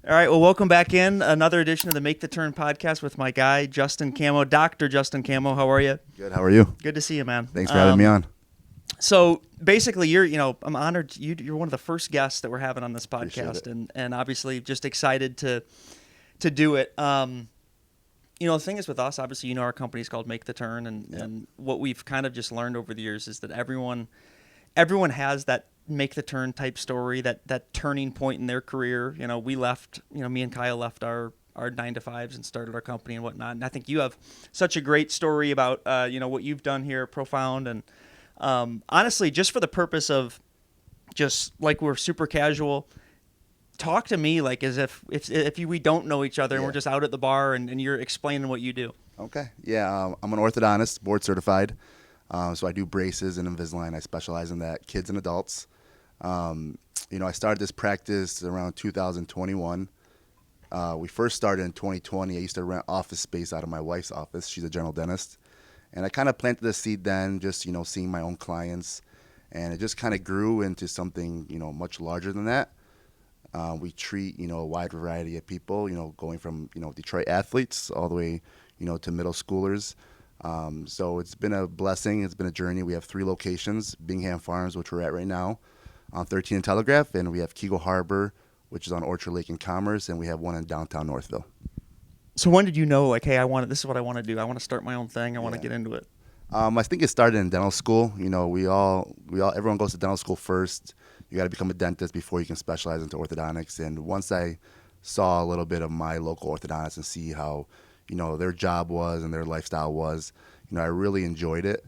All right, well, welcome back in another edition of the Make the Turn podcast with my guy, Justin Kammo, Dr. Justin Kammo. How are you? Good. How are you? Good to see you, man. Thanks for having me on. So basically, I'm honored. You're one of the first guests that we're having on this podcast, and obviously just excited to do it. The thing is with us, obviously, our company's called Make the Turn, and what we've kind of just learned over the years is that everyone has that make the turn type story, that turning point in their career. We left, me and Kyle left our 9-to-5s and started our company and whatnot. And I think you have such a great story about, what you've done here at Profound. And honestly, just for the purpose of just like we're super casual, talk to me like as if we don't know each other and we're just out at the bar and you're explaining what you do. Okay. Yeah. I'm an orthodontist, board certified. So I do braces and Invisalign. I specialize in that, kids and adults. I started this practice around 2021. We first started in 2020. I used to rent office space out of my wife's office. She's a general dentist. And I kind of planted the seed then, just, seeing my own clients. And it just kind of grew into something, much larger than that. We treat, a wide variety of people, going from, Detroit athletes all the way, to middle schoolers. So it's been a blessing. It's been a journey. We have 3 locations, Bingham Farms, which we're at right now, on 13 and Telegraph, and we have Kegel Harbor, which is on Orchard Lake and Commerce, and we have one in downtown Northville. So when did you know, like, hey, this is what I want to do. I want to start my own thing. I want to get into it. I think it started in dental school. Everyone goes to dental school first. You got to become a dentist before you can specialize into orthodontics. And once I saw a little bit of my local orthodontists and see how, their job was and their lifestyle was, I really enjoyed it.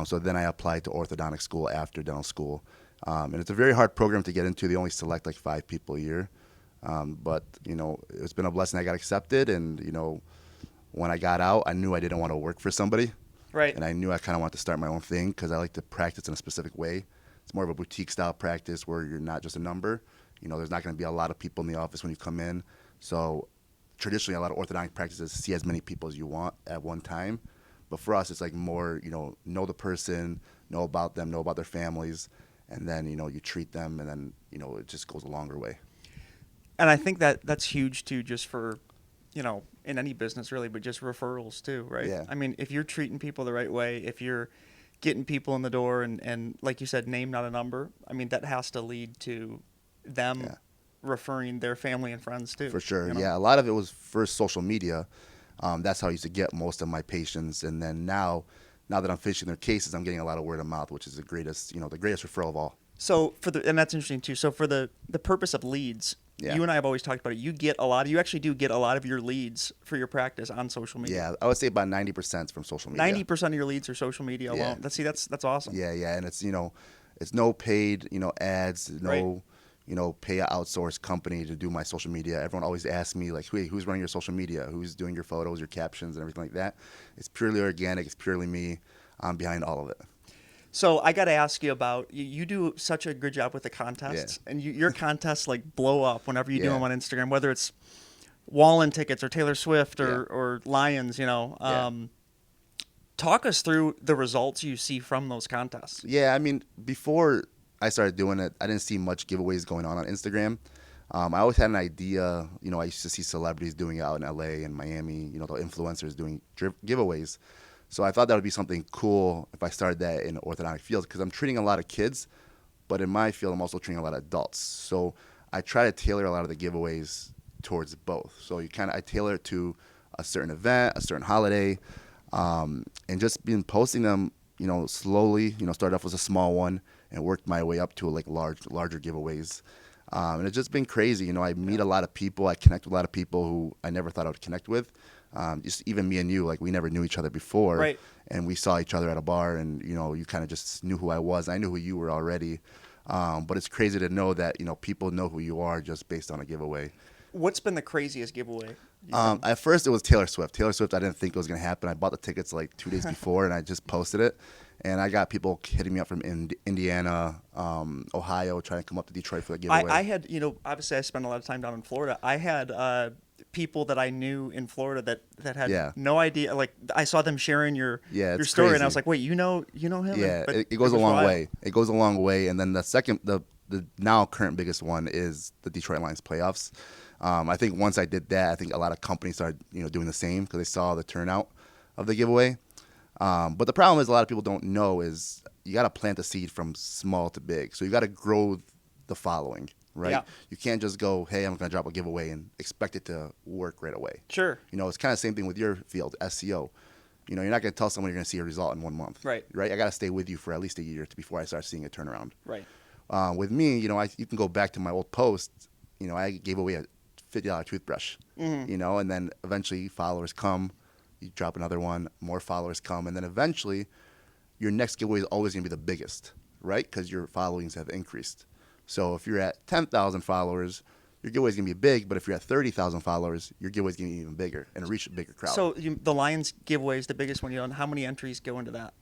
So then I applied to orthodontic school after dental school. And it's a very hard program to get into. They only select like 5 people a year. But it's been a blessing. I got accepted. And, when I got out, I knew I didn't want to work for somebody. Right. And I knew I kind of wanted to start my own thing because I like to practice in a specific way. It's more of a boutique style practice where you're not just a number. There's not going to be a lot of people in the office when you come in. So traditionally, a lot of orthodontic practices see as many people as you want at one time. But for us, it's like more, know the person, know about them, know about their families. And then, you treat them, and then, it just goes a longer way. And I think that's huge, too, just for, in any business, really, but just referrals, too, right? Yeah. I mean, if you're treating people the right way, if you're getting people in the door and like you said, name, not a number, I mean, that has to lead to them referring their family and friends, too. For sure, Yeah. A lot of it was first social media. That's how I used to get most of my patients. And then now that I'm finishing their cases, I'm getting a lot of word of mouth, which is the greatest referral of all. So and that's interesting too. So for the purpose of leads, you and I have always talked about it. You actually do get a lot of your leads for your practice on social media. Yeah, I would say about 90% from social media. 90% of your leads are social media alone. That's awesome. Yeah, and it's it's no paid ads, pay an outsourced company to do my social media. Everyone always asks me, like, hey, who's running your social media? Who's doing your photos, your captions, and everything like that? It's purely organic. It's purely me. I'm behind all of it. So I got to ask you about, you do such a good job with the contests, and your contests like blow up whenever you do them on Instagram, whether it's Wallen tickets or Taylor Swift or Lions, Talk us through the results you see from those contests. Yeah, I mean, before I started doing it, I didn't see much giveaways going on Instagram. I always had an idea, I used to see celebrities doing it out in LA and Miami, the influencers doing giveaways. So I thought that would be something cool if I started that in the orthodontic field because I'm treating a lot of kids, but in my field, I'm also treating a lot of adults. So I try to tailor a lot of the giveaways towards both. So I tailor it to a certain event, a certain holiday, and just been posting them, slowly, started off with a small one and worked my way up to like larger giveaways. And it's just been crazy. I meet a lot of people. I connect with a lot of people who I never thought I would connect with. Just even me and you, like we never knew each other before. Right. And we saw each other at a bar and, you kind of just knew who I was. I knew who you were already. But it's crazy to know that, people know who you are just based on a giveaway. What's been the craziest giveaway? At first it was Taylor Swift. Taylor Swift, I didn't think it was going to happen. I bought the tickets like 2 days before and I just posted it. And I got people hitting me up from Indiana, Ohio, trying to come up to Detroit for the giveaway. I had, obviously I spent a lot of time down in Florida. I had people that I knew in Florida that had no idea. Like I saw them sharing your story, and I was like, "Wait, you know him?" Yeah, it goes a long way. It goes a long way. And then the now current biggest one is the Detroit Lions playoffs. I think once I did that, I think a lot of companies started, doing the same because they saw the turnout of the giveaway. But the problem is a lot of people don't know is you got to plant the seed from small to big. So you got to grow the following, right? Yeah. You can't just go, hey, I'm going to drop a giveaway and expect it to work right away. Sure. It's kind of the same thing with your field, SEO. You're not going to tell someone you're going to see a result in 1 month. Right. Right. I got to stay with you for at least a year before I start seeing a turnaround. Right. With me, you can go back to my old post. I gave away a $50 toothbrush, and then eventually followers come. You drop another one, more followers come, and then eventually your next giveaway is always going to be the biggest, right? Because your followings have increased. So if you're at 10,000 followers, your giveaway is going to be big, but if you're at 30,000 followers, your giveaway is going to be even bigger and reach a bigger crowd. So the Lions giveaway is the biggest one. How many entries go into that?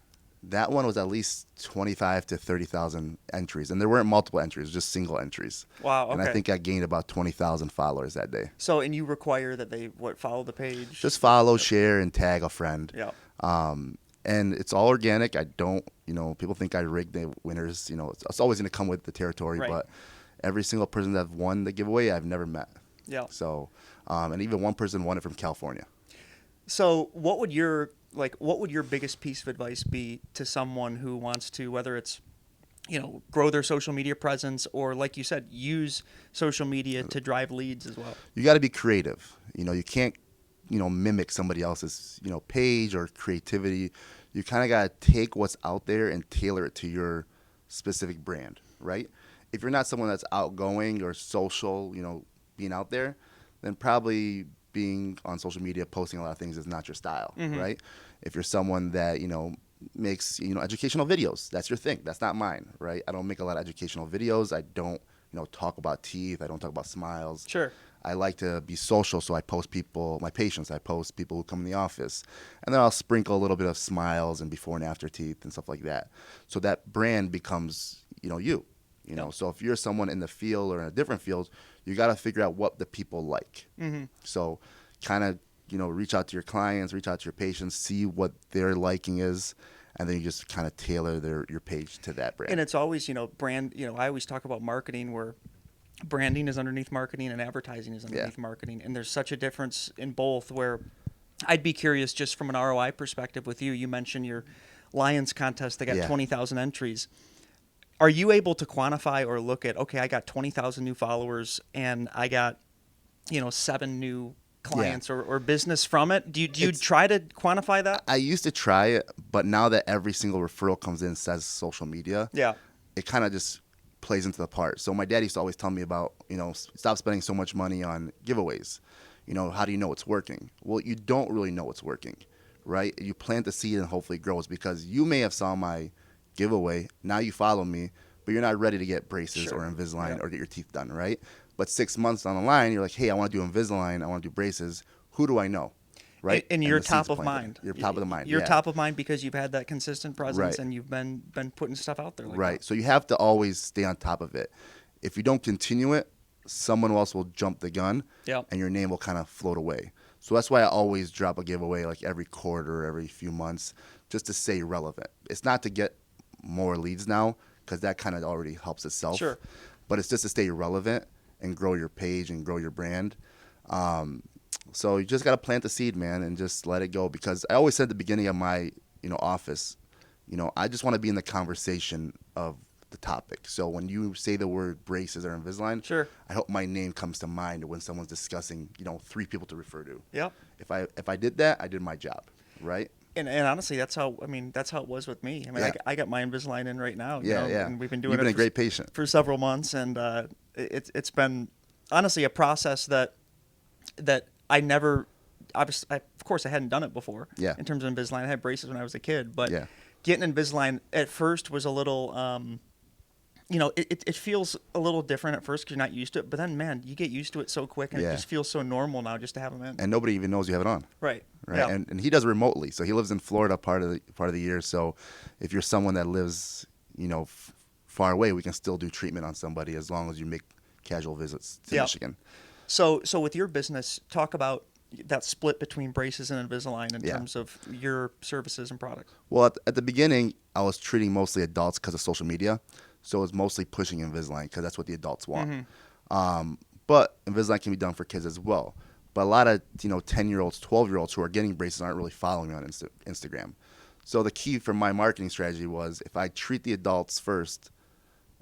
That one was at least 25 to 30,000 entries, and there weren't multiple entries, just single entries. Wow, okay. And I think I gained about 20,000 followers that day. So, and you require that they follow the page? Just follow, share, and tag a friend. Yeah. And it's all organic. I don't, people think I rig the winners. It's always going to come with the territory, Right. but every single person that won the giveaway, I've never met. Yeah. So, and even one person won it from California. So what would your biggest piece of advice be to someone who wants to, whether it's, grow their social media presence or, like you said, use social media to drive leads as well? You got to be creative. You can't, mimic somebody else's, page or creativity. You kind of got to take what's out there and tailor it to your specific brand, right? If you're not someone that's outgoing or social, being out there, then probably being on social media, posting a lot of things is not your style, right? If you're someone that, makes, educational videos, that's your thing. That's not mine, right? I don't make a lot of educational videos. I don't, talk about teeth. I don't talk about smiles. Sure. I like to be social, so I post my patients. I post people who come in the office. And then I'll sprinkle a little bit of smiles and before and after teeth and stuff like that. So that brand becomes, you. So if you're someone in the field or in a different field, you got to figure out what the people like. So kind of, reach out to your clients, reach out to your patients, see what their liking is, and then you just kind of tailor your page to that brand. And it's always, brand, I always talk about marketing where branding is underneath marketing and advertising is underneath marketing. And there's such a difference in both where I'd be curious just from an ROI perspective with you. You mentioned your Lions contest that got 20,000 entries. Are you able to quantify or look at, okay, I got 20,000 new followers and I got, 7 new clients or business from it? Do you try to quantify that? I used to try it, but now that every single referral comes in says social media, it kind of just plays into the part. So my dad used to always tell me about, stop spending so much money on giveaways. How do you know it's working? Well, you don't really know it's working, right? You plant the seed and hopefully it grows because you may have saw my giveaway. Now you follow me, but you're not ready to get braces or Invisalign or get your teeth done, right? But 6 months down the line, you're like, hey, I want to do Invisalign. I want to do braces. Who do I know? Right? And you're top of mind. You're top of the mind. You're top of mind because you've had that consistent presence Right. and you've been putting stuff out there. Like right. that. So you have to always stay on top of it. If you don't continue it, someone else will jump the gun and your name will kind of float away. So that's why I always drop a giveaway like every quarter, every few months, just to stay relevant. It's not to get more leads now because that kind of already helps itself. Sure. But it's just to stay relevant and grow your page and grow your brand. So you just got to plant the seed, man, and just let it go. Because I always said at the beginning of my, office, I just want to be in the conversation of the topic. So when you say the word braces or Invisalign, sure, I hope my name comes to mind when someone's discussing, 3 people to refer to. Yep. If I did that, I did my job, right? And honestly, that's how it was with me. I got my Invisalign in right now. And we've been doing You've been it a great patient for several months, and it's been honestly a process that I never. Obviously, of course, I hadn't done it before. Yeah. In terms of Invisalign, I had braces when I was a kid, but Yeah. getting Invisalign at first was a little. It feels a little different at first because you're not used to it. But then, man, you get used to it so quick, and it just feels so normal now just to have them in. And nobody even knows you have it on. Right. Right. Yeah. And he does remotely, so he lives in Florida part of the year. So if you're someone that lives, far away, we can still do treatment on somebody as long as you make casual visits to Michigan. So with your business, talk about that split between braces and Invisalign in terms of your services and products. Well, at the beginning, I was treating mostly adults because of social media. So it was mostly pushing Invisalign because that's what the adults want. But Invisalign can be done for kids as well. But a lot of 10-year-olds, 12-year-olds who are getting braces aren't really following me on Instagram. So the key for my marketing strategy was if I treat the adults first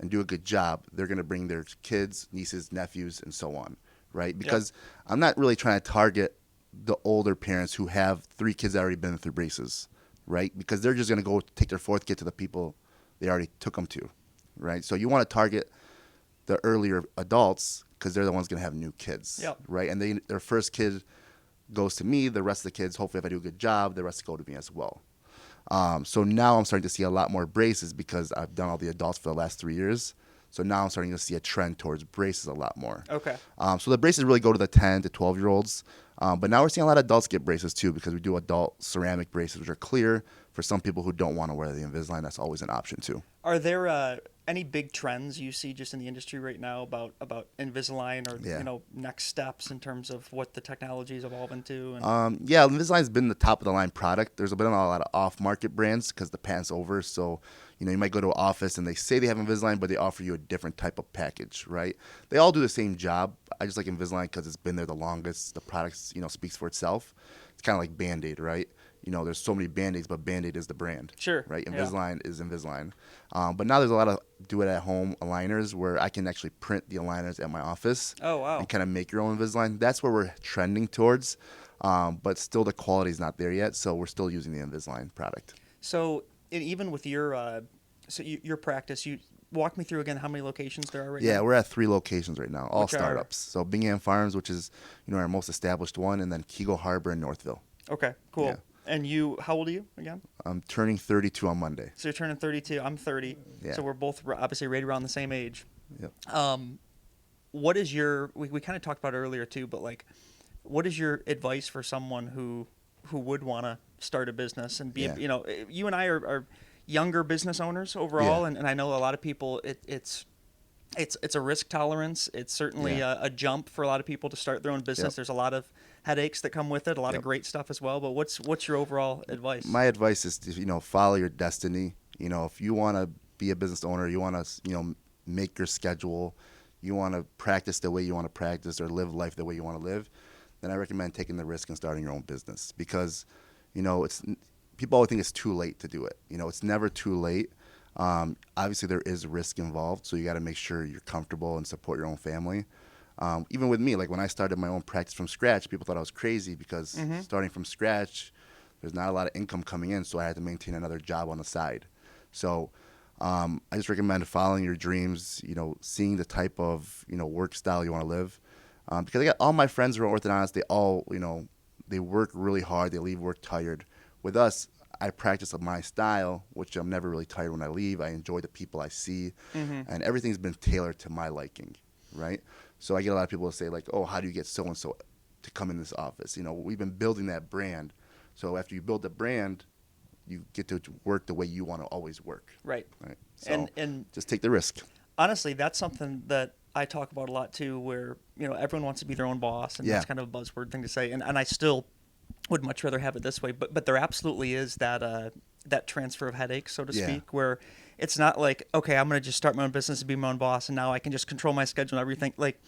and do a good job, they're going to bring their kids, nieces, nephews, and so on, right? Because I'm not really trying to target the older parents who have 3 kids that already been through braces, right? Because they're just going to go take their 4th kid to the people they already took them to, right? So you want to target the earlier adults because they're the ones going to have new kids, right? And their first kid goes to me. The rest of the kids, hopefully if I do a good job, the rest go to me as well. So now I'm starting to see a lot more braces because I've done all the adults for the last 3 years. So now I'm starting to see a trend towards braces a lot more. Okay. So the braces really go to the 10 to 12-year-olds. But now we're seeing a lot of adults get braces too because we do adult ceramic braces, which are clear. For some people who don't want to wear the Invisalign, that's always an option too. Are there any big trends you see just in the industry right now about Invisalign or next steps in terms of what the technology is evolving to? And... Invisalign's been the top of the line product. There's been a lot of off-market brands because the patent's over. So you might go to an office and they say they have Invisalign, but they offer you a different type of package, right? They all do the same job. I just like Invisalign because it's been there the longest. The product speaks for itself. It's kind of like Band-Aid, right? There's so many Band-Aids, but Band-Aid is the brand. Sure. Right? Invisalign is Invisalign. But now there's a lot of do-it-at-home aligners where I can actually print the aligners at my office. Oh, wow. And kind of make your own Invisalign. That's where we're trending towards. But still the quality is not there yet, so we're still using the Invisalign product. So even with your your practice, you walk me through again how many locations there are right now? Yeah, we're at 3 locations right now, all Which startups. So Bingham Farms, which is our most established one, and then Kego Harbor and Northville. Okay, cool. Yeah. And how old are you again? I'm turning 32 on Monday. So you're turning 32. I'm 30. Yeah. So we're both obviously right around the same age. Yep. What is we kind of talked about it earlier too, but like, what is your advice for someone who would want to start a business and be, you and I are younger business owners overall. And I know a lot of people, it's a risk tolerance. It's certainly a jump for a lot of people to start their own business. Yep. There's a lot of headaches that come with it, a lot of great stuff as well. But what's your overall advice? My advice is to, follow your destiny. If you want to be a business owner, you want to, make your schedule, you want to practice the way you want to practice or live life the way you want to live, then I recommend taking the risk and starting your own business because, people always think it's too late to do it. It's never too late. Obviously there is risk involved, so you got to make sure you're comfortable and support your own family. Even with me, like when I started my own practice from scratch, people thought I was crazy because starting from scratch, there's not a lot of income coming in, so I had to maintain another job on the side. So I just recommend following your dreams, seeing the type of, work style you want to live. Because I got all my friends who are orthodontists, they all, they work really hard, they leave work tired. With us, I practice my style, which I'm never really tired when I leave. I enjoy the people I see, and everything's been tailored to my liking, right? So I get a lot of people to say like, oh, how do you get so-and-so to come in this office? We've been building that brand. So after you build the brand, you get to work the way you want to always work. Right. So and just take the risk. Honestly, that's something that I talk about a lot too, where, everyone wants to be their own boss, and that's kind of a buzzword thing to say. And I still would much rather have it this way, but there absolutely is that transfer of headaches, so to speak, where it's not like, okay, I'm going to just start my own business and be my own boss, and now I can just control my schedule and everything. Like,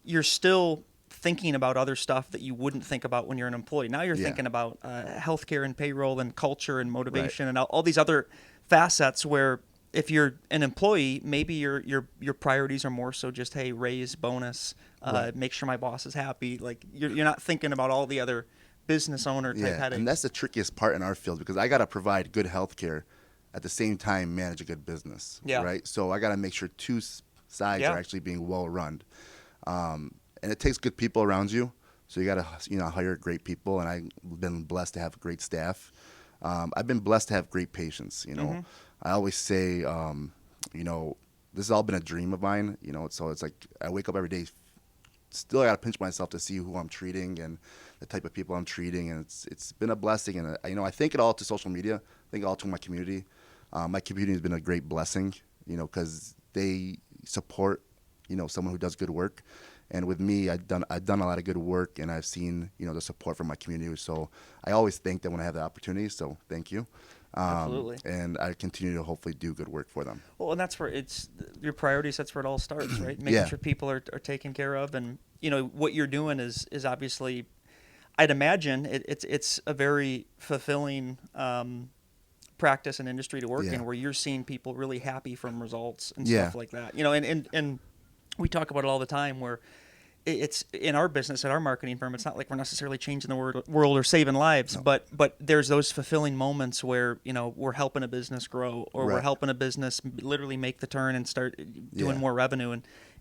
you're still thinking about other stuff that you wouldn't think about when you're an employee. Now you're thinking about healthcare and payroll and culture and motivation and all these other facets where if you're an employee, maybe your priorities are more so just, hey, raise, bonus, make sure my boss is happy. Like, you're not thinking about all the other business owner type headaches. And that's the trickiest part in our field because I got to provide good health care at the same time manage a good business, right? So I got to make sure 2 sides are actually being well run. And it takes good people around you. So you got to, hire great people. And I've been blessed to have great staff. I've been blessed to have great patients. I always say, this has all been a dream of mine. So it's like I wake up every day. Still, I got to pinch myself to see who I'm treating and the type of people I'm treating, and it's been a blessing. And I thank it all to social media. I thank it all to my community. My community has been a great blessing, because they support, someone who does good work. And with me, I've done a lot of good work, and I've seen the support from my community. So I always thank them when I have the opportunity. So thank you. Absolutely. And I continue to hopefully do good work for them. Well, and that's where it's your priorities. That's where it all starts, right? Making sure people are taken care of, and what you're doing is obviously, I'd imagine it's a very fulfilling practice and industry to work Yeah. in, where you're seeing people really happy from results and Yeah. stuff like that. And we talk about it all the time, where it's in our business, at our marketing firm, it's not like we're necessarily changing the world or saving lives, No. but there's those fulfilling moments where we're helping a business grow, or we're Right. helping a business literally make the turn and start doing Yeah. more revenue,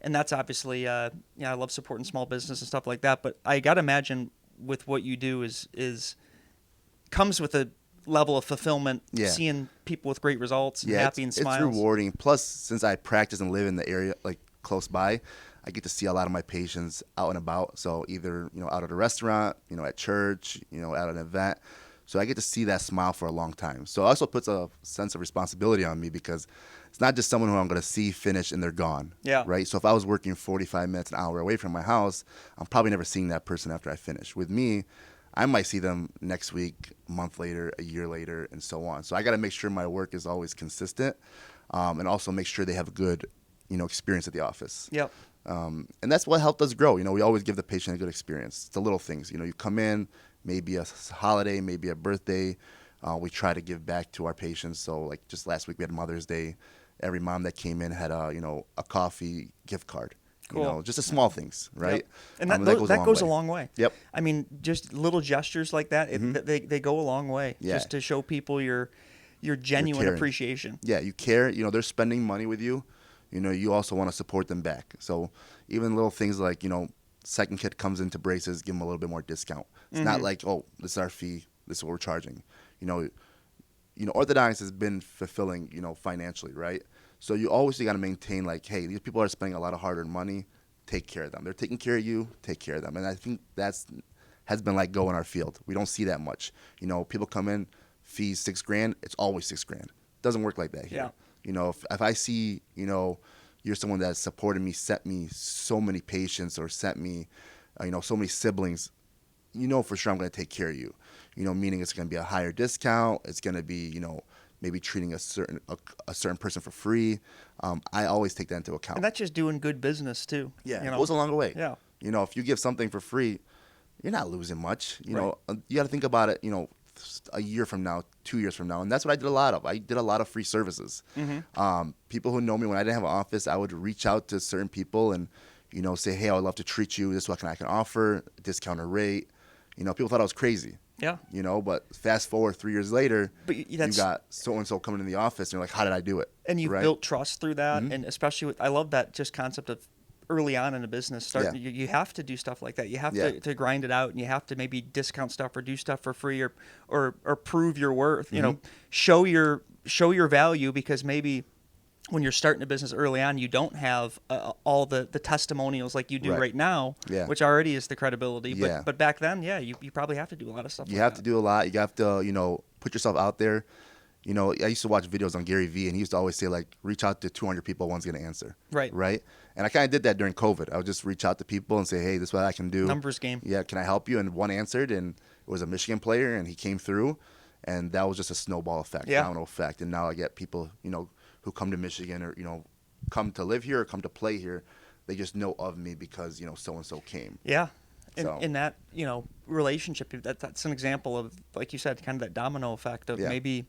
and that's obviously I love supporting small business and stuff like that. But I gotta imagine with what you do is comes with a level of fulfillment, Yeah. seeing people with great results and Yeah, happy and it's smiles. rewarding. Plus, since I practice and live in the area like close by, I get to see a lot of my patients out and about. So either out at a restaurant, at church, at an event. So I get to see that smile for a long time. So it also puts a sense of responsibility on me, because it's not just someone who I'm going to see, finish, and they're gone. Yeah. Right. So if I was working 45 minutes, an hour away from my house, I'm probably never seeing that person after I finish. With me, I might see them next week, a month later, a year later, and so on. So I got to make sure my work is always consistent, and also make sure they have a good, experience at the office. Yep. And that's what helped us grow. We always give the patient a good experience. It's the little things. You come in, maybe a holiday, maybe a birthday. We try to give back to our patients. So like just last week we had Mother's Day. Every mom that came in had a coffee gift card. Cool. Just the small things, right? Yep. And that goes a long way. Yep. I mean, just little gestures like that, they go a long way. Yeah. Just to show people your genuine caring. appreciation. Yeah, you care. They're spending money with you. You also want to support them back. So even little things like, second kid comes into braces, give them a little bit more discount. It's not like, oh, this is our fee, this is what we're charging. Orthodontics has been fulfilling, financially, right? So you always got to maintain like, hey, these people are spending a lot of hard-earned money. Take care of them. They're taking care of you. Take care of them. And I think has been like go in our field. We don't see that much. People come in, fees $6,000. It's always $6,000. Doesn't work like that here. Yeah. If I see, you're someone that supported me, sent me so many patients, or sent me, so many siblings, for sure I'm going to take care of you. Meaning it's going to be a higher discount. It's going to be, maybe treating a certain person for free. I always take that into account. And that's just doing good business too. Yeah, it goes a long way. Yeah. If you give something for free, you're not losing much. Right. You got to think about it, a year from now, 2 years from now. And that's what I did a lot of. I did a lot of free services. People who know me, when I didn't have an office, I would reach out to certain people and, say, hey, I would love to treat you. This is what I can offer, discounted rate. People thought I was crazy. Yeah. But fast forward 3 years later, But you got so-and-so coming in the office, and you're like, how did I do it? And you've right? built trust through that, and especially I love that just concept of early on in a business, you have to do stuff like that. You have to grind it out, and you have to maybe discount stuff or do stuff for free, or prove your worth. Show your value, because maybe when you're starting a business early on, you don't have all the testimonials like you do right now, which already is the credibility. But back then, you probably have to do a lot of stuff. You have to do a lot. You have to put yourself out there. I used to watch videos on Gary Vee, and he used to always say, like, reach out to 200 people, one's going to answer. Right? And I kind of did that during COVID. I would just reach out to people and say, hey, this is what I can do. Numbers game. Yeah, can I help you? And one answered, and it was a Michigan player, and he came through, and that was just a snowball effect, domino effect. And now I get people, who come to Michigan, or, come to live here or come to play here. They just know of me because, so-and-so came. Yeah. So. In that, relationship, that's an example of, like you said, kind of that domino effect of maybe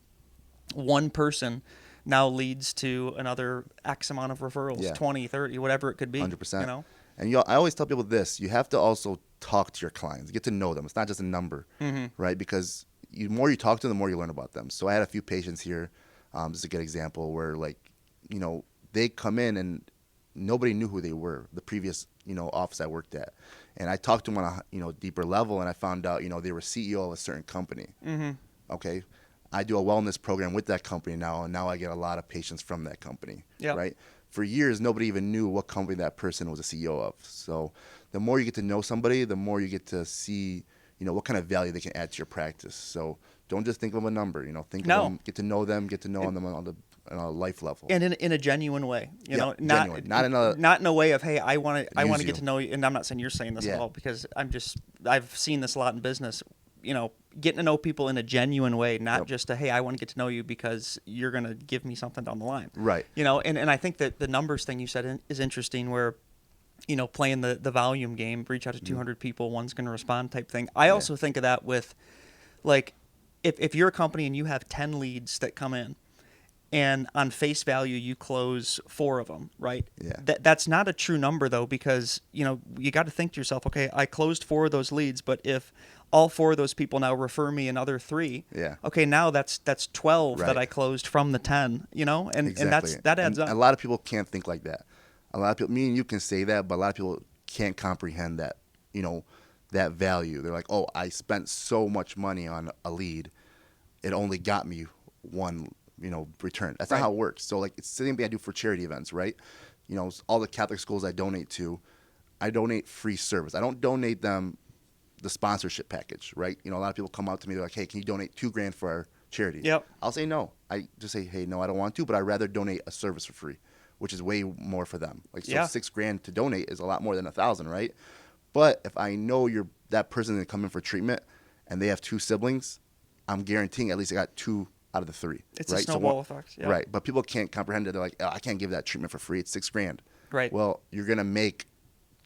one person now leads to another X amount of referrals, 20, 30, whatever it could be. 100%. And I always tell people this: you have to also talk to your clients, get to know them. It's not just a number, right? Because the more you talk to them, the more you learn about them. So I had a few patients here. This is a good example where, like, they come in and nobody knew who they were, the previous, office I worked at. And I talked to them on a, deeper level, and I found out, they were CEO of a certain company. Okay. I do a wellness program with that company now, and now I get a lot of patients from that company, right? For years, nobody even knew what company that person was a CEO of. So the more you get to know somebody, the more you get to see, what kind of value they can add to your practice. So don't just think of a number, think of them, get to know them on a life level. And in a genuine way, genuine. not in a way of, hey, I want to get to know you. And I'm not saying you're saying this at Yeah. all, because I've seen this a lot in business. Getting to know people in a genuine way, not just a, hey, I want to get to know you because you're going to give me something down the line. Right. And I think that the numbers thing you said is interesting, where playing the volume game, reach out to 200 people, one's going to respond type thing. I also think of that with, like, if you're a company and you have 10 leads that come in, and on face value you close 4 of them, right? Yeah. That's not a true number though, because you got to think to yourself, okay, I closed 4 of those leads, but if all 4 of those people now refer me another 3, okay, now that's 12 that I closed from the 10, and Exactly. and that adds up. A lot of people can't think like that. A lot of people, me and you can say that, but a lot of people can't comprehend that, that value. They're like, oh, I spent so much money on a lead, it only got me 1 return. That's not how it works. So like, it's the same thing I do for charity events, right? All the Catholic schools I donate to, I donate free service. I don't donate them the sponsorship package, right? A lot of people come out to me, they're like, hey, can you donate $2,000 for our charity? Yep. I'll say no. I just say, hey, no, I don't want to, but I'd rather donate a service for free, which is way more for them. Like, so $6,000 to donate is a lot more than $1,000, right? But if I know that person is gonna come in for treatment and they have 2 siblings, I'm guaranteeing at least I got 2 out of the 3. It's right? a snowball effect. Yeah. Right. But people can't comprehend it. They're like, oh, I can't give that treatment for free. It's $6,000. Right. Well, you're going to make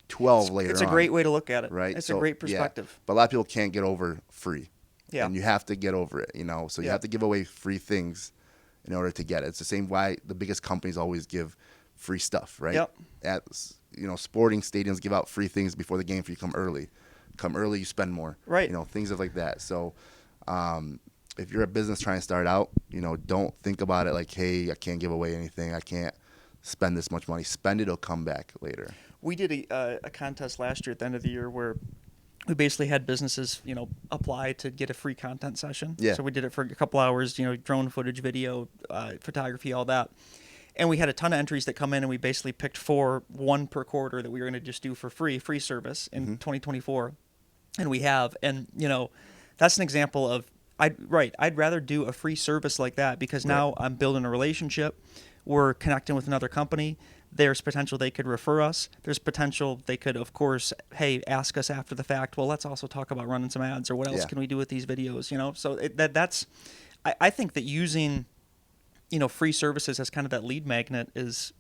12 later on. It's a great way to look at it. Right. It's a great perspective. Yeah. But a lot of people can't get over free. Yeah. And you have to get over it, So you have to give away free things in order to get it. It's the same why the biggest companies always give free stuff, right? Yep. At sporting stadiums give out free things before the game for you to come early. Come early, you spend more. Right. Things like that. So if you're a business trying to start out, don't think about it like, hey, I can't give away anything. I can't spend this much money. Spend it, it'll come back later. We did a contest last year at the end of the year where we basically had businesses, apply to get a free content session. Yeah. So we did it for a couple hours, drone footage, video, photography, all that. And we had a ton of entries that come in, and we basically picked 4, 1 per quarter that we were going to just do for free service in 2024. And we have, and that's an example of, I'd rather do a free service like that, because now I'm building a relationship. We're connecting with another company. There's potential they could refer us. There's potential they could, of course, hey, ask us after the fact. Well, let's also talk about running some ads, or what else can we do with these videos? So that's, I think that using, free services as kind of that lead magnet is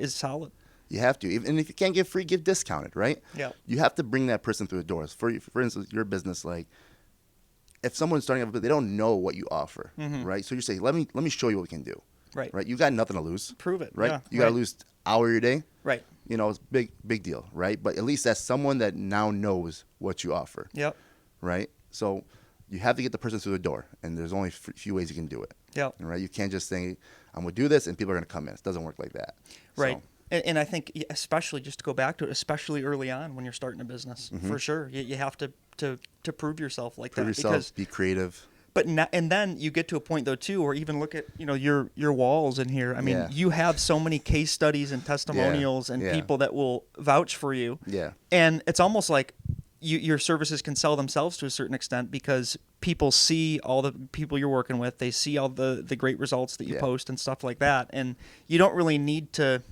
solid. You have to. And if you can't give free, give discounted, right? Yeah. You have to bring that person through the doors. For instance, your business, like, if someone's starting up, they don't know what you offer, right? So you say, let me show you what we can do. Right. You got nothing to lose. Prove it. Right. Yeah, you got to lose an hour of your day. Right. It's big deal. Right. But at least that's someone that now knows what you offer. Yep. Right. So you have to get the person through the door, and there's only a few ways you can do it. Yep. Right. You can't just say, I'm going to do this and people are going to come in. It doesn't work like that. Right. So, and I think, especially just to go back to it, especially early on when you're starting a business, for sure, you have to prove yourself like prove that. Yourself, because, be creative. But and then you get to a point though too, or even look at your walls in here. I mean, you have so many case studies and testimonials and people that will vouch for you. Yeah. And it's almost like your services can sell themselves to a certain extent, because people see all the people you're working with. They see all the great results that you post and stuff like that. And you don't really need to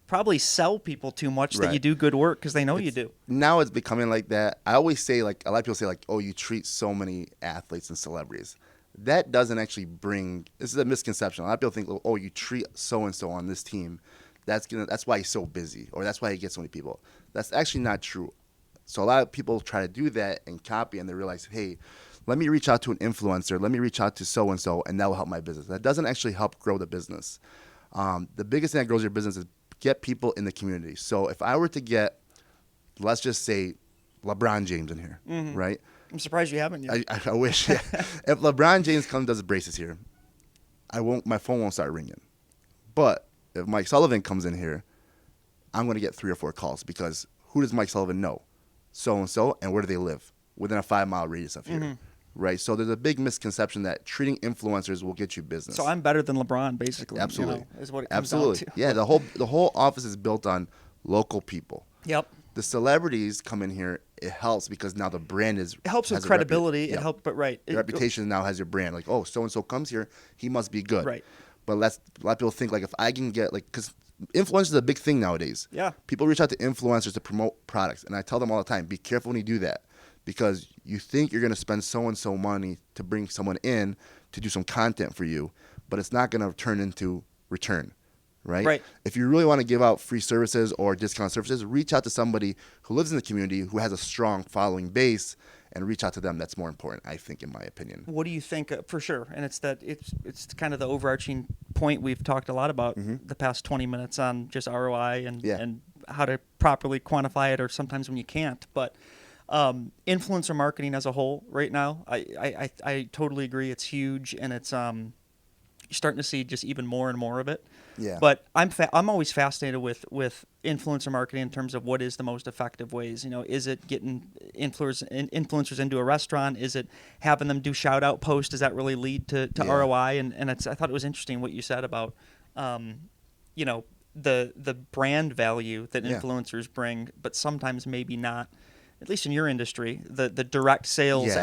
probably sell people too much that you do good work, because they know you do. Now it's becoming like that. I always say, like, a lot of people say, like, oh, you treat so many athletes and celebrities. That doesn't actually bring, this is a misconception. A lot of people think, oh, you treat so-and-so on this team. That's why he's so busy, or that's why he gets so many people. That's actually not true. So a lot of people try to do that and copy, and they realize, hey, let me reach out to an influencer. Let me reach out to so-and-so, and that will help my business. That doesn't actually help grow the business. The biggest thing that grows your business is get people in the community. So if I were to get, let's just say, LeBron James in here, right? I'm surprised you haven't yet. I wish. Yeah. If LeBron James comes and does braces here, my phone won't start ringing. But if Mike Sullivan comes in here, I'm going to get 3 or 4 calls, because who does Mike Sullivan know? So-and-so, and where do they live? Within a 5-mile radius of here. Right, so there's a big misconception that treating influencers will get you business. So I'm better than LeBron, basically. Absolutely, is what it comes down to. Yeah, the whole office is built on local people. Yep. The celebrities come in here. It helps because now the brand is. It helps with credibility. It helps, but the reputation now has your brand. Like, oh, so and so comes here, he must be good. Right. But a lot of people think, like, if I can get, like, because influencers is a big thing nowadays. Yeah. People reach out to influencers to promote products, and I tell them all the time, be careful when you do that. Because you think you're going to spend so-and-so money to bring someone in to do some content for you, but it's not going to turn into return, right? Right. If you really want to give out free services or discount services, reach out to somebody who lives in the community who has a strong following base, and reach out to them. That's more important, I think, in my opinion. What do you think, for sure? And it's kind of the overarching point we've talked a lot about the past 20 minutes on just ROI and how to properly quantify it, or sometimes when you can't. But influencer marketing as a whole right now, I totally agree. It's huge, and it's you're starting to see just even more and more of it. Yeah. But I'm always fascinated with influencer marketing in terms of what is the most effective ways. Is it getting influencers into a restaurant? Is it having them do shout out posts? Does that really lead to ROI? And I thought it was interesting what you said about the brand value that influencers bring, but sometimes maybe not. At least in your industry, the direct sales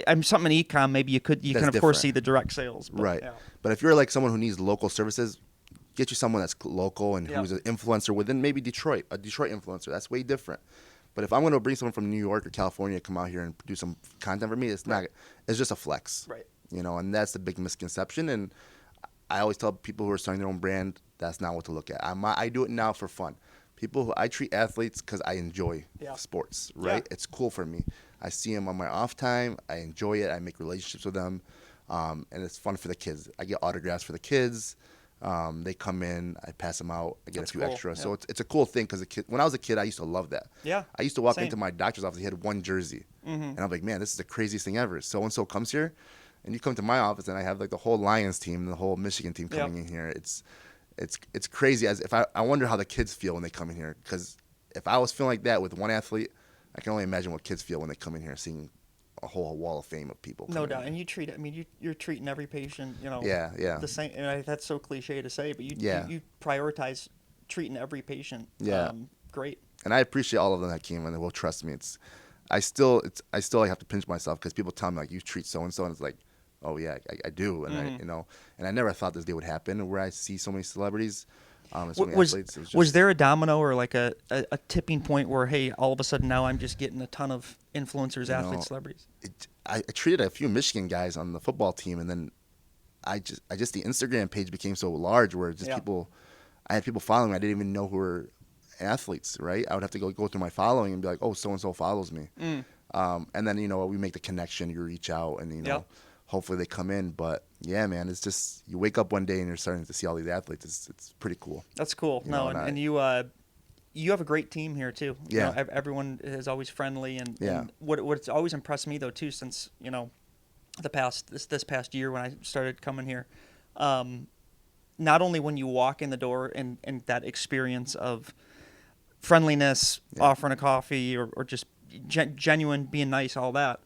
I'm something in e-com, maybe you can of course see the direct sales. But, right. Yeah. But if you're like someone who needs local services, get you someone that's local and who's an influencer within maybe Detroit, a Detroit influencer. That's way different. But if I'm going to bring someone from New York or California to come out here and do some content for me, it's not. It's just a flex. Right. And that's the big misconception. And I always tell people who are starting their own brand, that's not what to look at. I do it now for fun. I treat athletes because I enjoy sports, right? Yeah. It's cool for me. I see them on my off time. I enjoy it. I make relationships with them. And it's fun for the kids. I get autographs for the kids. They come in, I pass them out, I get a few extra. So it's a cool thing because when I was a kid, I used to love that. Yeah. I used to walk into my doctor's office, he had one jersey. And I'm like, man, this is the craziest thing ever. So-and-so comes here, and you come to my office, and I have like the whole Lions team and the whole Michigan team coming in here. It's crazy. I wonder how the kids feel when they come in here, because if I was feeling like that with one athlete, I can only imagine what kids feel when they come in here seeing a whole wall of fame of people. No doubt. And you're treating every patient, the same. And that's so cliche to say, but you prioritize treating every patient. Yeah. Great. And I appreciate all of them that came, and they will trust me. I still have to pinch myself because people tell me like, you treat so and so, and it's like, oh yeah, I do, and and I never thought this day would happen where I see so many celebrities. And so many athletes. Was there a domino or like a tipping point where, hey, all of a sudden now I'm just getting a ton of influencers, athletes, celebrities? I treated a few Michigan guys on the football team, and then I just the Instagram page became so large where just I had people following me I didn't even know who were athletes, right? I would have to go through my following and be like, oh, so and so follows me, and then we make the connection, you reach out, and hopefully they come in. But yeah, man, it's just you wake up one day and you're starting to see all these athletes. It's pretty cool. That's cool. And you have a great team here too. Yeah. Everyone is always friendly, and what's always impressed me though too, since this past year when I started coming here, not only when you walk in the door and that experience of friendliness, offering a coffee or just genuine, being nice, all that,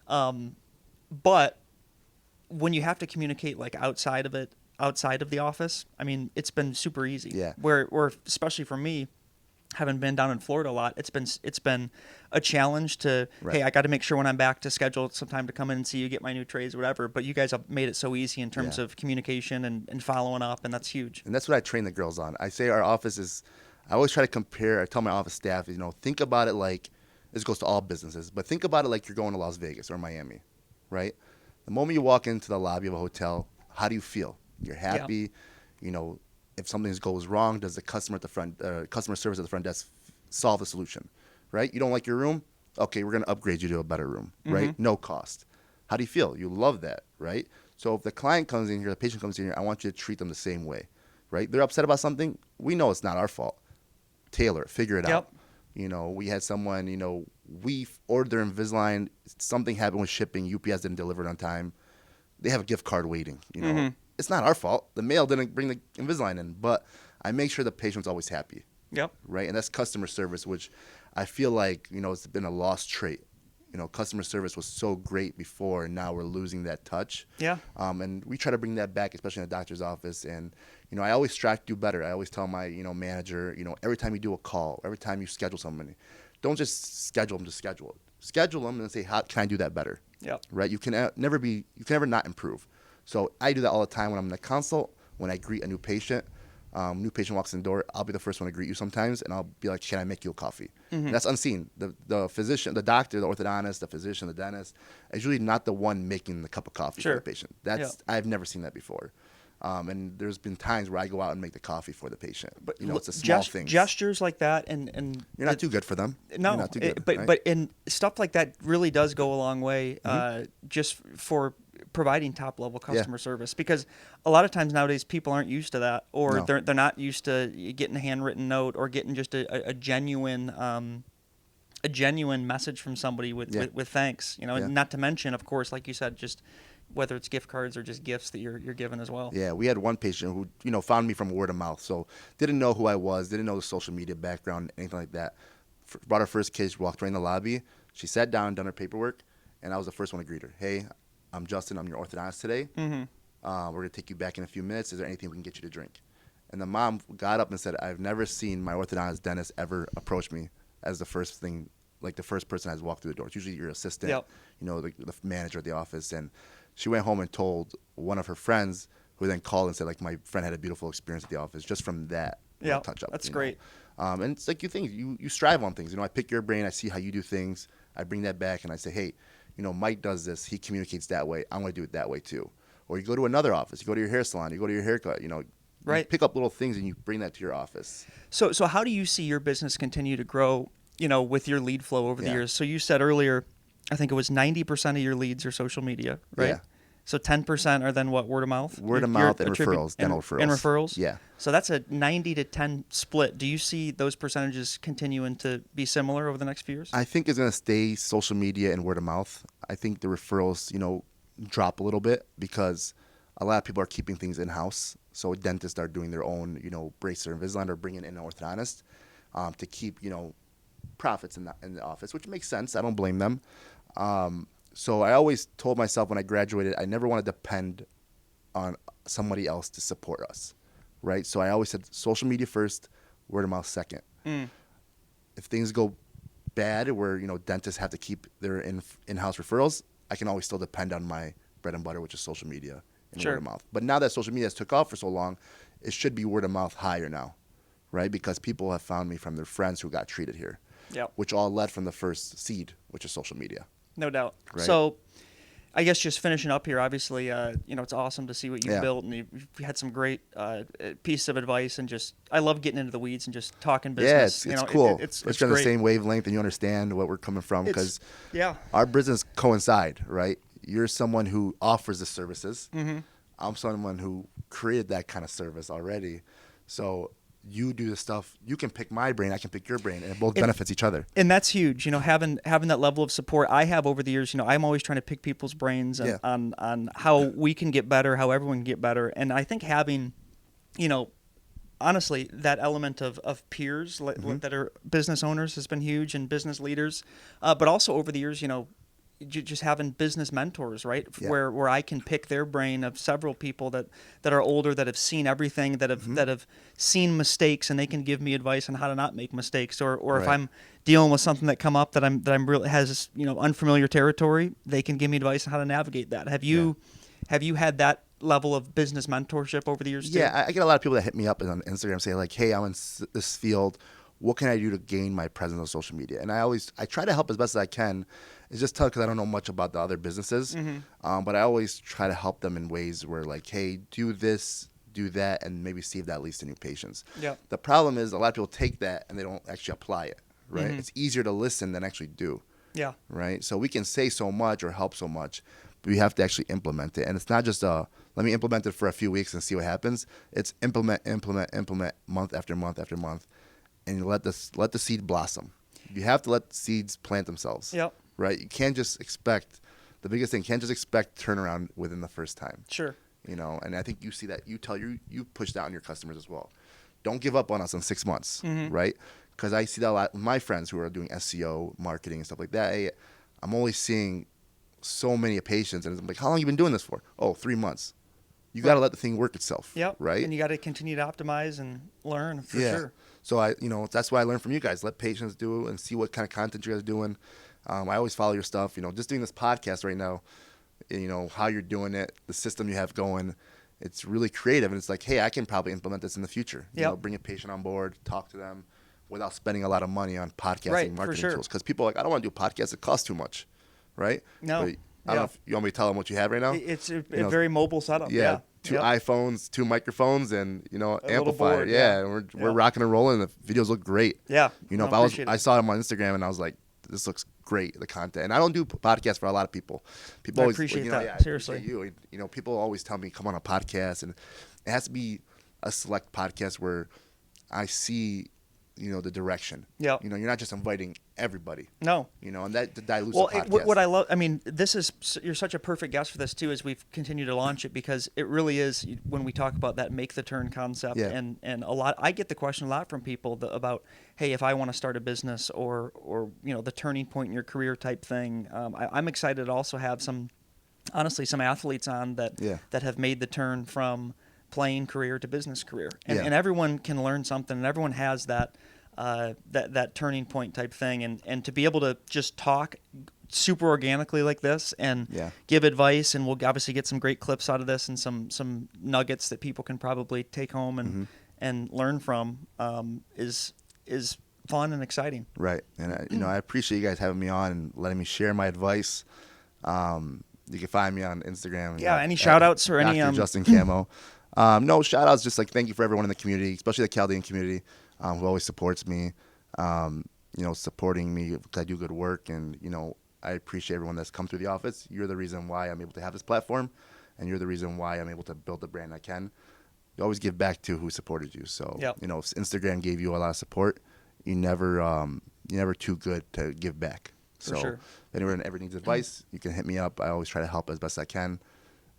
but when you have to communicate like outside of the office, I mean, it's been super easy. Yeah. Where especially for me, having been down in Florida a lot, it's been a challenge to, hey, I got to make sure when I'm back to schedule some time to come in and see you, get my new trays, whatever. But you guys have made it so easy in terms of communication and following up, and that's huge. And that's what I train the girls on. I say our office is, I always try to compare, I tell my office staff, think about it like, this goes to all businesses, but think about it like you're going to Las Vegas or Miami, right? The moment you walk into the lobby of a hotel, how do you feel? You're happy. If something goes wrong, does the customer service at the front desk solve the solution, right? You don't like your room? Okay, we're going to upgrade you to a better room, right? No cost. How do you feel? You love that, right? So if the client comes in here, the patient comes in here, I want you to treat them the same way, right? They're upset about something. We know it's not our fault. Tailor it, figure it out. We had someone, we ordered their Invisalign. Something happened with shipping. UPS didn't deliver it on time. They have a gift card waiting. It's not our fault. The mail didn't bring the Invisalign in, but I make sure the patient's always happy. Yep. Right, and that's customer service, which I feel like it's been a lost trait. Customer service was so great before, and now we're losing that touch. Yeah. And we try to bring that back, especially in the doctor's office. And I always strive to do better. I always tell my manager, every time you do a call, every time you schedule somebody, don't just schedule them to schedule it. Schedule them and say, how can I do that better? Yep. Right. You can never not improve. So I do that all the time when I'm in the consult, when I greet a new patient. New patient walks in the door, I'll be the first one to greet you sometimes, and I'll be like, can I make you a coffee? And that's unseen. The physician, the doctor, the orthodontist, the physician, the dentist is usually not the one making the cup of coffee for the patient. I've never seen that before. And there's been times where I go out and make the coffee for the patient. But It's a small thing. Gestures like that, and You're not too good for them. No, You're not too good, but right? but and stuff like that really does go a long way, just for providing top level customer service, because a lot of times nowadays people aren't used to that, or No. they're not used to getting a handwritten note or getting just a genuine message from somebody with thanks. Not to mention, of course, like you said, just whether it's gift cards or just gifts that you're given as well. Yeah, we had one patient who found me from word of mouth, so didn't know who I was, didn't know the social media background, anything like that. Brought her first case, walked right in the lobby. She sat down, done her paperwork, and I was the first one to greet her. Hey, I'm Justin. I'm your orthodontist today. Mm-hmm. We're gonna take you back in a few minutes. Is there anything we can get you to drink? And the mom got up and said, I've never seen my orthodontist dentist ever approach me as the first thing, like the first person has walked through the door. It's usually your assistant, Yep. the manager of the office. And she went home and told one of her friends, who then called and said, like, my friend had a beautiful experience at the office just from that touch up. That's great. And it's like you strive on things. I pick your brain. I see how you do things. I bring that back and I say, hey, Mike does this. He communicates that way. I'm going to do it that way too. Or you go to another office. You go to your hair salon. You go to your haircut. Right. You pick up little things and you bring that to your office. So how do you see your business continue to grow, with your lead flow over the years? So you said earlier, I think it was 90% of your leads are social media, right? Yeah. So 10% are then what, word of mouth? Word of mouth and referrals, dental referrals. And referrals? Yeah. So that's a 90 to 10 split. Do you see those percentages continuing to be similar over the next few years? I think it's going to stay social media and word of mouth. I think the referrals, drop a little bit because a lot of people are keeping things in-house. So dentists are doing their own, brace or Invisalign, or bringing in an orthodontist to keep, profits in the office, which makes sense. I don't blame them. So I always told myself when I graduated, I never want to depend on somebody else to support us, right? So I always said social media first, word of mouth second. If things go bad where, dentists have to keep their in-house referrals, I can always still depend on my bread and butter, which is social media and word of mouth. But now that social media has took off for so long, it should be word of mouth higher now, right? Because people have found me from their friends who got treated here, which all led from the first seed, which is social media. No doubt. Right. So I guess just finishing up here, obviously, it's awesome to see what you've built, and you've had some great pieces of advice, and just I love getting into the weeds and just talking business. Yeah, it's cool. It's on the great. same wavelength, and you understand what we're coming from, because Yeah. our business coincide, right? You're someone who offers the services. Mm-hmm. I'm someone who created that kind of service already. So you do the stuff. You can pick my brain. I can pick your brain, and it both benefits each other. And that's huge. Having that level of support I have over the years. I'm always trying to pick people's brains on how we can get better, how everyone can get better. And I think having, honestly, that element of peers that are business owners has been huge, and business leaders. But also over the years, just having business mentors, right? Yeah. Where I can pick their brain of several people that are older, that have seen everything, that have seen mistakes, and they can give me advice on how to not make mistakes. Or if I'm dealing with something that come up that I'm really has unfamiliar territory, they can give me advice on how to navigate that. Have you had that level of business mentorship over the years too? Yeah, I get a lot of people that hit me up on Instagram saying like, "Hey, I'm in this field. What can I do to gain my presence on social media?" And I try to help as best as I can. It's just tough because I don't know much about the other businesses. But I always try to help them in ways where like, hey, do this, do that, and maybe see if that leads to new patients. Yeah. The problem is a lot of people take that and they don't actually apply it, right? It's easier to listen than actually do. Yeah. Right? So we can say so much or help so much, but we have to actually implement it. And it's not just let me implement it for a few weeks and see what happens. It's implement month after month after month, and let the seed blossom. You have to let seeds plant themselves. Yep. Right? You can't just expect, the biggest thing, can't just expect turnaround within the first time. Sure. And I think you see that, you push that on your customers as well. Don't give up on us in 6 months, right? Because I see that a lot with my friends who are doing SEO, marketing, and stuff like that. Hey, I'm only seeing so many patients, and I'm like, how long have you been doing this for? Oh, 3 months. You got to let the thing work itself. Yep. Right? And you got to continue to optimize and learn for sure. So that's what I learned from you guys. Let patients do and see what kind of content you guys are doing. I always follow your stuff. Just doing this podcast right now, how you're doing it, the system you have going, it's really creative. And it's like, hey, I can probably implement this in the future. Bring a patient on board, talk to them without spending a lot of money on podcasting marketing tools. Because people are like, I don't want to do a podcast. It costs too much, right? No. But I don't know if you want me to tell them what you have right now. It's a very mobile setup. Yeah. 2 Yep. iPhones, 2 microphones, and amplifier. board, yeah, yeah. and we're Yeah. rocking and rolling. The videos look great. Yeah. If No, appreciate I it. saw them on Instagram and I was like, this looks great, the content. And I don't do podcasts for a lot of people. People I always appreciate that. I Seriously. appreciate you. People always tell me come on a podcast, and it has to be a select podcast where I see the direction. Yeah. You're not just inviting everybody. No. And that dilutes Well, the podcast. what I love, I mean, you're such a perfect guest for this too, as we've continued to launch it, because it really is, when we talk about that make the turn concept, Yeah. and I get the question a lot from people about, hey, if I want to start a business or the turning point in your career type thing. I'm excited to also have some athletes on that have made the turn from playing career to business career, and everyone can learn something, and everyone has that turning point type thing, and to be able to just talk super organically like this and give advice, and we'll obviously get some great clips out of this and some nuggets that people can probably take home and learn from, is fun and exciting. Right. And I appreciate you guys having me on and letting me share my advice. You can find me on Instagram. Yeah, any shout outs or any Dr. Justin Kammo. No shout outs, just like thank you for everyone in the community, especially the Chaldean community, who always supports me, supporting me because I do good work. And, I appreciate everyone that's come through the office. You're the reason why I'm able to have this platform, and you're the reason why I'm able to build the brand I can. You always give back to who supported you. So, if Instagram gave you a lot of support, you're never too good to give back. For So sure. if anyone ever needs advice, you can hit me up. I always try to help as best I can.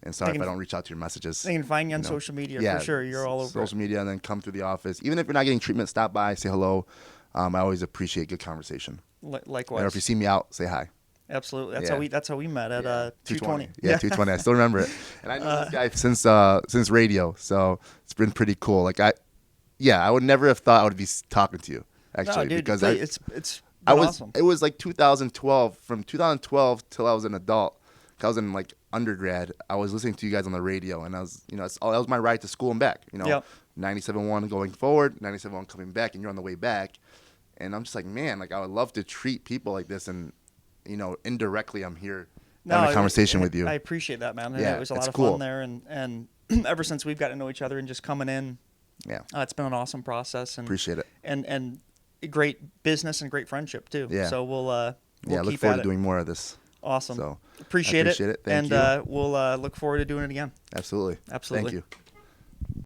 And sorry if I don't reach out to your messages. They can find you on social media for sure. You're all over social media, and then come through the office. Even if you're not getting treatment, stop by, say hello. I always appreciate good conversation. Likewise. Or if you see me out, say hi. Absolutely. Yeah. That's how we met at 220. Yeah, 220. I still remember it. And I know this guy since radio, so it's been pretty cool. Like I would never have thought I would be talking to you actually, No, dude, because it's been awesome. It was like 2012. From 2012 till I was an adult, 'cause I was in like undergrad. I was listening to you guys on the radio, and I was, that was my ride to school and back. 97.1 going forward, 97.1 coming back, and you're on the way back. And I'm just like, man, like I would love to treat people like this, and indirectly I'm here having a conversation with you. I appreciate that, man. Yeah, It was a lot of cool. fun there, and ever since we've gotten to know each other and just coming in, it's been an awesome process, and Appreciate it. And great business and great friendship too. Yeah. So we'll look keep forward at to it. doing more of this. Awesome. So appreciate it. Thank and you. We'll look forward to doing it again. Absolutely. Absolutely. Thank you.